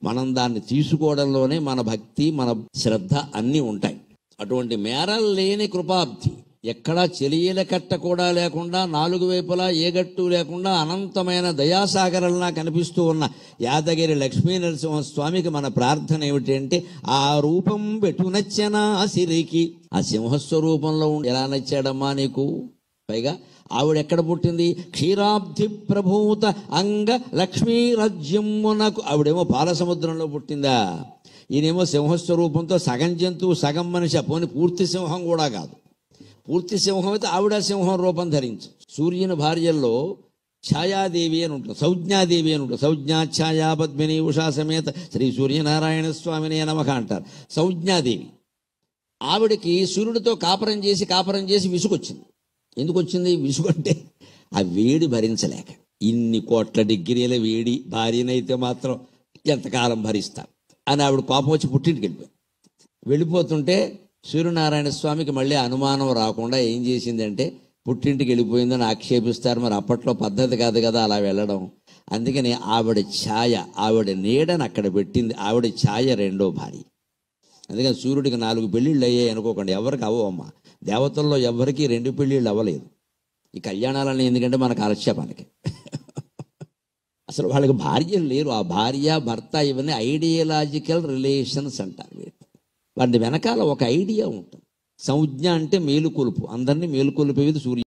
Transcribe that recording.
మనం దాన్ని తీసుకోవడంలోనే మన భక్తి, మన శ్రద్ధ అన్నీ ఉంటాయి. అటువంటి మేరలు లేని కృపాబ్ధి, ఎక్కడా చెలియల కట్ట కూడా లేకుండా, నాలుగు వైపులా ఏ గట్టు లేకుండా అనంతమైన దయాసాగరంలా కనిపిస్తూ ఉన్న యాదగిరి లక్ష్మీ నరసింహస్వామికి మన ప్రార్థన ఏమిటంటే, ఆ రూపం పెటు నచ్చనా సిరికి, ఆ సింహస్వరూపంలో ఎలా నచ్చాడమ్మా నీకు? పైగా ఆవిడ ఎక్కడ పుట్టింది? క్షీరాబ్ధి ప్రభూత అంగ లక్ష్మీ రాజ్యమునకు. ఆవిడేమో పాలసముద్రంలో పుట్టిందా, ఈయనేమో సింహస్వరూపంతో సగం జంతువు సగం మనిషి. పోని పూర్తి సింహం కూడా కాదు. పూర్తి సింహం అయితే ఆవిడ సింహం రూపం ధరించు. సూర్యుని భార్యల్లో ఛాయాదేవి అని ఉంటుంది, సంజ్ఞాదేవి అని ఉంటుంది. సంజ్ఞా ఛాయా పద్మిని ఉషా సమేత శ్రీ సూర్యనారాయణ స్వామిని నమక అంటారు. సంజ్ఞాదేవి ఆవిడకి సూర్యుడితో కాపురం చేసి విసుగొచ్చింది. ఎందుకు వచ్చింది విసుగు అంటే, ఆ వేడి భరించలేక. ఇన్ని కోట్ల డిగ్రీల వేడి భార్యనైతే మాత్రం ఎంతకాలం భరిస్తారు అని ఆవిడ కోపం వచ్చి పుట్టింటికి వెళ్ళిపోతుంటే సూర్యనారాయణ స్వామికి మళ్ళీ అనుమానం రాకుండా ఏం చేసిందంటే, పుట్టింటికి వెళ్ళిపోయిందని ఆక్షేపిస్తారు. మరి అప్పట్లో పద్ధతి కాదు కదా అలా వెళ్ళడం. అందుకని ఆవిడ ఛాయ, ఆవిడ నీడని అక్కడ పెట్టింది. ఆవిడ ఛాయ రెండో భార్య. అందుకని సూర్యుడికి 4 పెళ్ళిళ్ళు అయ్యాయి అనుకోకండి, ఎవరికి అవ్వమ్మా. దేవతల్లో ఎవరికి 2 పెళ్ళిళ్ళు అవ్వలేదు. ఈ కళ్యాణాలని ఎందుకంటే మనకు ఆలస్యపానికి అసలు వాళ్ళకి భార్యలు లేరు. ఆ భార్య భర్త ఇవన్నీ ఐడియలాజికల్ రిలేషన్స్ అంటారు. వాటి వెనకాల ఒక ఐడియా ఉంటుంది. సంజ్ఞ అంటే మేలుకొలుపు, అందరినీ మేలుకొలిపేది సూర్య.